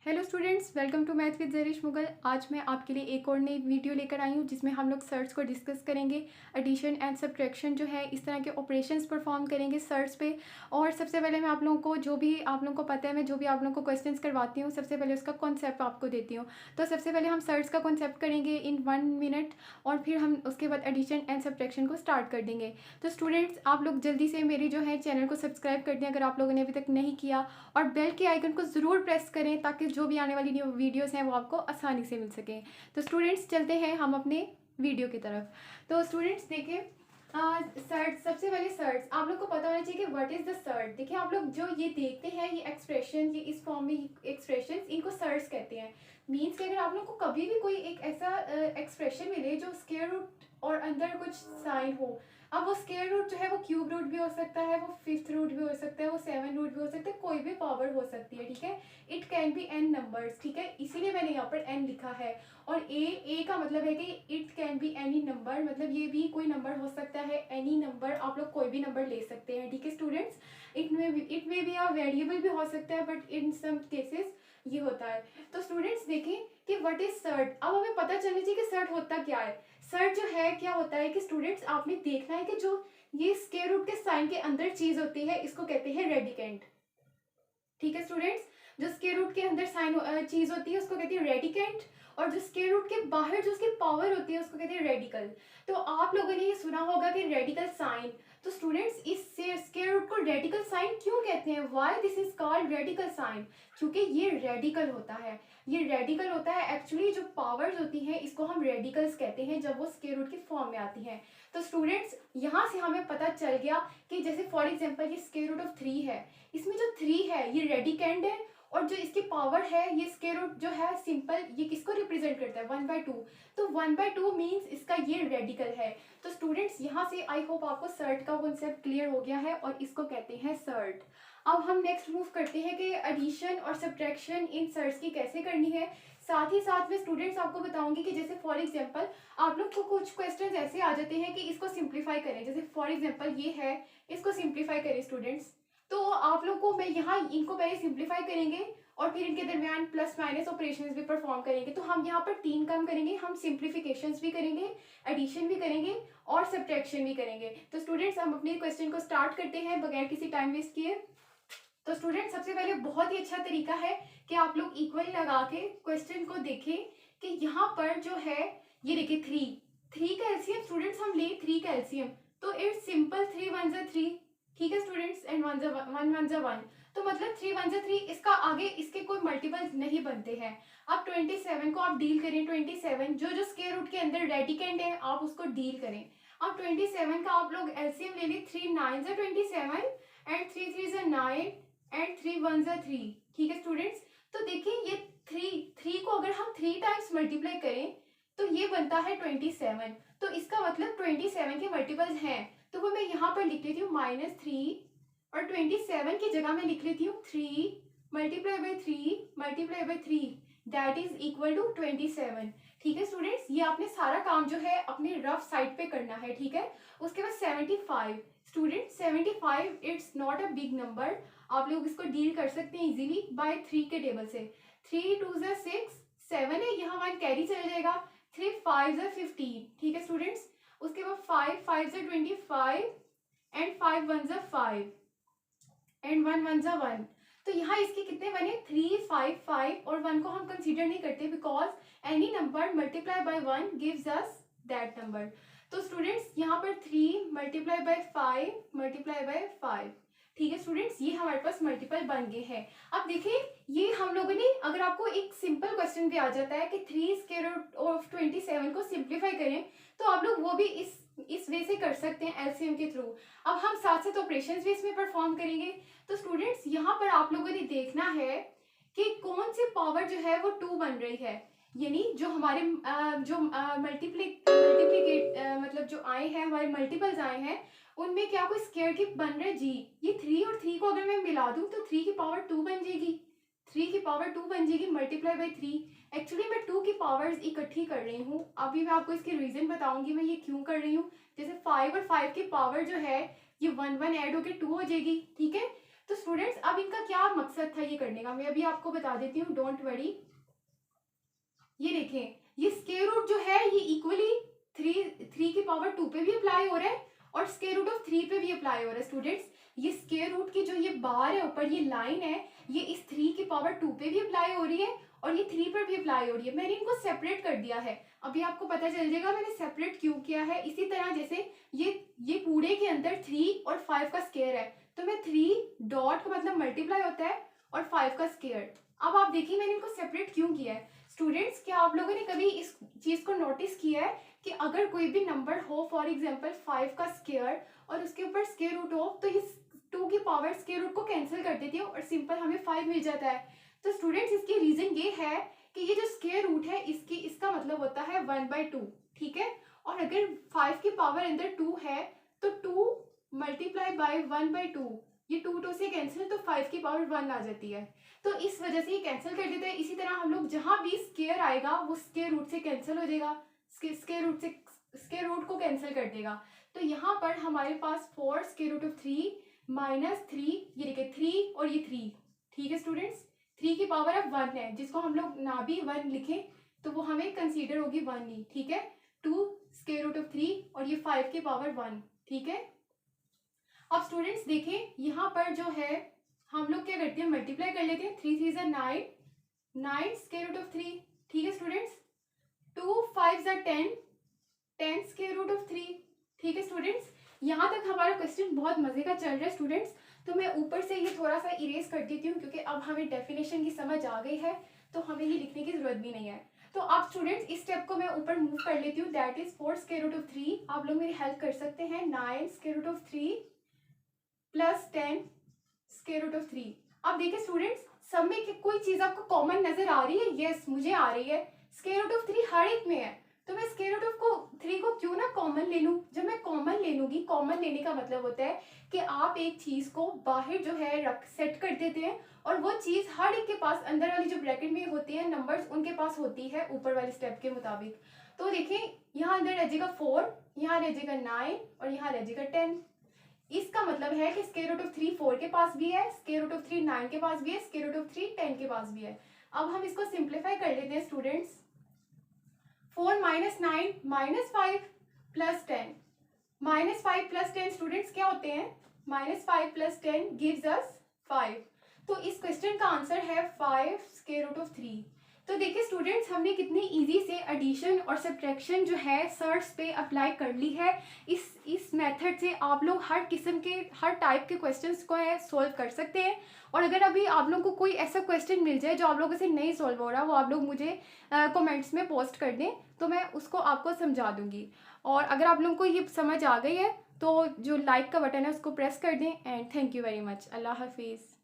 Hello students, welcome to math with Zarish Mughal. आज मैं आपके लिए एक और नई वीडियो लेकर आई हूँ जिसमें हम लोग सर्ट्स को डिस्कस करेंगे। एडिशन एंड सब्ट्रैक्शन जो है इस तरह के ऑपरेशंस परफॉर्म करेंगे सर्ट्स पे। और सबसे पहले मैं आप लोगों को जो भी आप लोगों को पता है, मैं जो भी आप लोगों को क्वेश्चंस करवाती हूँ सबसे पहले उसका कॉन्सेप्ट आपको देती हूँ। तो सबसे पहले हम सर्ट्स का कॉन्सेप्ट करेंगे इन 1 मिनट और फिर हम उसके बाद एडिशन एंड सब्ट्रैक्शन को स्टार्ट कर देंगे। तो स्टूडेंट्स, आप लोग जल्दी से मेरी जो है चैनल को सब्सक्राइब कर दें अगर आप लोगों ने अभी तक नहीं किया, और बेल के आइकन को ज़रूर प्रेस करें ताकि जो भी आने वाली न्यू वीडियोस हैं वो आपको आसानी से मिल सकें। तो स्टूडेंट्स, चलते हैं हम अपने वीडियो की तरफ। तो स्टूडेंट्स देखिए, सर्ट सबसे पहले सर्ट्स आप लोग को पता होना चाहिए कि व्हाट इज़ द सर्ट। देखिए, आप लोग जो ये देखते हैं ये एक्सप्रेशन, ये इस फॉर्म में एक्सप्रेशन, इनको सर्ट्स कहते हैं। मीन्स कि अगर आप लोग को कभी भी कोई एक ऐसा एक्सप्रेशन मिले जो स्क्वायर रूट और अंदर कुछ साइन हो, अब वो स्क्वायर रूट जो है वो क्यूब रूट भी हो सकता है, वो फिफ्थ रूट भी हो सकता है, वो 7 रूट भी हो सकता है, कोई भी पावर हो सकती है, ठीक है। It can be an numbers, ठीक है, इसीलिए मैंने यहाँ पर एन लिखा है। और ए का मतलब है कि it can be any number, मतलब ये भी कोई नंबर हो सकता है, एनी नंबर, आप लोग कोई भी नंबर ले सकते हैं, ठीक है students. It may be a variable भी हो सकता है, बट इन सम केसेस ये होता है। तो स्टूडेंट्स देखें कि व्हाट इज सर्ट। अब हमें पता चलना चाहिए कि सर्ट होता क्या है। सर्ट जो है क्या होता है कि स्टूडेंट्स आपने देखना है कि जो ये स्क्वायर रूट के साइन के अंदर चीज होती है इसको कहते हैं रेडिकेंट, ठीक है स्टूडेंट्स। जो स्क्वायर रूट के अंदर साइन चीज होती है उसको कहते हैं रेडिकेंट, और जो स्क्वायर रूट के बाहर जो उसकी पावर होती है उसको कहते हैं रेडिकल। तो आप लोगों ने ये सुना होगा कि रेडिकल साइन। तो स्टूडेंट्स, इस स्क्वायर रूट को रेडिकल साइन क्यों कहते हैं? Why this is called radical sign? क्योंकि ये रेडिकल होता है। ये रेडिकल होता है, एक्चुअली जो पावर्स होती हैं इसको हम रेडिकल्स कहते हैं जब वो स्क्वायर रूट की फॉर्म में आती हैं। तो स्टूडेंट्स, यहाँ से हमें पता चल गया कि जैसे फॉर एग्जाम्पल ये स्क्वायर रूट ऑफ 3 है, इसमें जो 3 है ये रेडिकेंड है, और जो इसकी पावर है ये स्क्वायर रूट जो है सिंपल, ये किसको रिप्रेजेंट करता है? 1/2। तो 1/2 मीन्स इसका ये रेडिकल है। तो स्टूडेंट्स, यहाँ से आई होप आपको सर्ट का कॉन्सेप्ट क्लियर हो गया है और इसको कहते हैं सर्ट। अब हम नेक्स्ट मूव करते हैं कि एडिशन और सब्ट्रैक्शन इन सर्ट्स की कैसे करनी है। साथ ही साथ में स्टूडेंट्स आपको बताऊंगी कि जैसे फॉर एग्जांपल आप लोग को कुछ क्वेश्चंस ऐसे आ जाते हैं कि इसको सिंप्लीफाई करें। जैसे फॉर एग्जांपल ये है, इसको सिंप्लीफाई करें स्टूडेंट्स। तो आप लोग को मैं यहाँ इनको पहले सिंप्लीफाई करेंगे और फिर इनके दरमियान प्लस माइनस ऑपरेशंस भी परफॉर्म करेंगे। तो हम यहाँ पर 3 काम करेंगे, हम सिंप्लीफिकेशंस भी करेंगे, एडिशन भी करेंगे और सब्ट्रैक्शन भी करेंगे। तो स्टूडेंट्स, हम अपने क्वेश्चन को स्टार्ट करते हैं बगैर किसी टाइम वेस्ट किए। तो स्टूडेंट, सबसे पहले बहुत ही अच्छा तरीका है कि आप लोग इक्वल लगा के क्वेश्चन को देखें कि यहाँ पर जो है ये देखिए 3 का एलसीएम स्टूडेंट्स हम ले 3 का एलसीएम, तो इट्स सिंपल 3 1 जा 3, ठीक है स्टूडेंट्स, एंड 1 1 जा 1। तो मतलब 3 1 जा 3, इसका आगे इसके कोई मल्टीपल्स नहीं बनते हैं। अब 27 को आप डील करें, 27 जो जो स्क्वायर रूट के अंदर रेडिकेंड है आप उसको डील करें। अब 27 का आप लोग एलसीएम ले लें, 3 9 जा 27 एंड 3 3 जा 9 एंड 3 1 जा 3, ठीक है स्टूडेंट्स। तो देखिए ये 3 को अगर हम 3 टाइम्स मल्टीप्लाई करें तो ये बनता है 27। तो इसका मतलब 27 के मल्टीपल्स हैं, तो वो मैं यहाँ पर लिख लेती हूँ -3, और 27 की जगह मैं लिख लेती हूँ 3 multiply by 3 multiply by 3, that is equal to 27, ठीक है स्टूडेंट्स। ये आपने सारा काम जो है अपने रफ साइड पे करना है, ठीक है। उसके बाद 75 student, 75 it's not a big number, आप लोग इसको डील कर सकते हैं इजीली बाय 3 के टेबल से। 3 2 जा 6, 7 है, यहाँ 1 कैरी चल जाएगा, 3 5 जा 15, ठीक है स्टूडेंट्स। उसके बाद 5 5 जा 25 एंड 5 1 जा 5 एंड 1 1 जा 1। तो यहाँ इसके कितने बने? 3 5 5, और 1 को हम कंसीडर नहीं करते because any number multiply by 1 gives us that number. तो स्टूडेंट्स, यहाँ पर 3 मल्टीप्लाई बाय 5 मल्टीप्लाई बाय 5, ठीक है स्टूडेंट्स, ये हमारे पास मल्टीपल बन गए हैं। अब देखिए, ये हम लोगों ने, अगर आपको एक सिंपल क्वेश्चन भी आ जाता है कि 3 स्क्वायर रूट ऑफ 27 को सिंप्लीफाई करें, तो आप लोग वो भी इस वे से कर सकते हैं एलसीएम के थ्रू। अब हम साथ साथ ऑपरेशंस भी इसमें परफॉर्म करेंगे। तो स्टूडेंट्स, यहाँ पर आप लोगों ने देखना है कि कौन सी पावर जो है वो 2 बन रही है, यानी जो हमारे जो मल्टीप्लिकेट मतलब जो आए हैं, हमारे मल्टीपल्स आए हैं, उनमें क्या कोई स्क्वायर की बन रहे जी। ये 3 और 3 को अगर मैं मिला दूं तो 3 की पावर 2 बन जाएगी, 3 की पावर 2 बन जाएगी मल्टीप्लाई बाई 3। एक्चुअली मैं 2 की पावर्स इकट्ठी कर रही हूँ, अभी मैं आपको इसके रीजन बताऊंगी मैं ये क्यों कर रही हूँ। जैसे 5 और 5 की पावर जो है ये 1 1 ऐड होकर 2 हो जाएगी, ठीक है। तो स्टूडेंट्स अब इनका क्या मकसद था ये करने का, मैं अभी आपको बता देती हूँ, डोंट वरी। ये देखें, ये स्क्वायर रूट जो है ये इक्वली थ्री की पावर 2 पे भी अप्लाई हो रहा है और स्क्वायर रूट ऑफ 3 पे भी अप्लाई हो रहा है स्टूडेंट्स। ये स्क्वायर रूट की जो ये बार है ऊपर, ये लाइन है, ये इस 3 की पावर 2 पे भी अप्लाई हो रही है और ये 3 पर भी अप्लाई हो रही है। मैंने इनको सेपरेट कर दिया है, अभी आपको पता चल जाएगा मैंने सेपरेट क्यों किया है। इसी तरह जैसे ये पूरे के अंदर 3 और 5 का स्क्वायर है, तो मैं 3 डॉट का मतलब मल्टीप्लाई होता है और 5 का स्क्वायर। अब आप देखिए मैंने इनको सेपरेट क्यों किया है। स्टूडेंट्स, क्या आप लोगों ने कभी इस चीज को नोटिस किया है कि अगर कोई भी नंबर हो, फॉर एग्जांपल 5 का स्क्वायर और उसके ऊपर स्क्वायर रूट हो, तो ये 2 की पावर स्क्वायर रूट को कैंसिल कर देती है और सिंपल हमें 5 मिल जाता है। तो स्टूडेंट्स, इसकी रीजन ये है कि ये जो स्क्वायर रूट है इसका मतलब होता है 1/2, ठीक है। और अगर 5 की पावर अंदर 2 है तो 2 मल्टीप्लाई बाय 1/2, ये 2 से कैंसिल, तो 5 की पावर 1 आ जाती है। तो इस वजह से ये कैंसिल कर देते हैं। इसी तरह हम लोग जहां भी स्क्वायर आएगा वो स्क्वायर रूट से कैंसिल हो जाएगा, स्क्वायर रूट को कैंसिल कर देगा। तो यहाँ पर हमारे पास 4 स्क्वायर रूट ऑफ 3 माइनस 3, ये देखिए 3 और ये 3, ठीक है स्टूडेंट्स। 3 की पावर अब 1 है, जिसको हम लोग ना भी 1 लिखें तो वो हमें कंसीडर होगी 1 ही, ठीक है। 2 स्क्वायर रूट ऑफ 3 और ये 5 की पावर 1, ठीक है। अब स्टूडेंट्स देखें, यहाँ पर जो है हम लोग क्या करते हैं, मल्टीप्लाई कर लेते हैं। 3 3 9, 9 स्क्वायर रूट ऑफ 3, ठीक है स्टूडेंट्स। 2 5 10, 10 स्क्वायर रूट ऑफ 3, ठीक है स्टूडेंट्स। यहाँ तक हमारा क्वेश्चन बहुत मजे का चल रहा है स्टूडेंट्स। तो मैं ऊपर से ये थोड़ा सा इरेज कर देती हूँ क्योंकि अब हमें डेफिनेशन की समझ आ गई है, तो हमें ये लिखने की जरूरत भी नहीं है। तो अब स्टूडेंट्स इस स्टेप को मैं ऊपर मूव कर लेती हूँ, that is 4 square root of 3। आप लोग मेरी हेल्प कर सकते हैं, 9 square root of 3 plus 10 square root of 3। अब देखिए स्टूडेंट्स, सब में कोई चीज आपको कॉमन नजर आ रही है? यस, मुझे आ रही है। स्क्वायर रूट ऑफ 3 हर एक में है, तो मैं स्क्वायर रूट ऑफ 3 को क्यों ना कॉमन ले लूं। जब मैं कॉमन ले लूंगी, कॉमन लेने का मतलब होता है कि आप एक चीज को बाहर जो है रख सेट कर देते हैं और वो चीज हर एक के पास अंदर वाली जो ब्रैकेट में होती है नंबर्स, उनके पास होती है ऊपर वाले स्टेप के मुताबिक। तो देखें, यहाँ अंदर रह जाएगा 4, यहाँ रह जाएगा 9 और यहाँ रह जाएगा 10। इसका मतलब है कि स्क्वायर रूट ऑफ 3 4 के पास भी है, स्क्वायर रूट ऑफ 3 9 के पास भी है, स्क्वायर रूट ऑफ 3 10 के पास भी है। अब हम इसको सिंप्लीफाई कर लेते हैं students. 4 minus 9 minus 5 plus 10, minus 5 plus 10 students क्या होते हैं? Minus 5 plus 10 gives us 5। तो इस क्वेश्चन का आंसर है 5 स्क्वायर रूट ऑफ 3। तो देखिए स्टूडेंट्स, हमने कितनी इजी से एडिशन और सब्ट्रैक्शन जो है सर्च पे अप्लाई कर ली है। इस मेथड से आप लोग हर किस्म के, हर टाइप के क्वेश्चंस को है सोल्व कर सकते हैं। और अगर अभी आप लोगों को कोई ऐसा क्वेश्चन मिल जाए जो आप लोगों से नहीं सोल्व हो रहा, वो आप लोग मुझे कमेंट्स में पोस्ट कर दें, तो मैं उसको आपको समझा दूंगी। और अगर आप लोगों को ये समझ आ गई है तो जो लाइक का बटन है उसको प्रेस कर दें। And thank you very much. अल्लाह हाफिज़।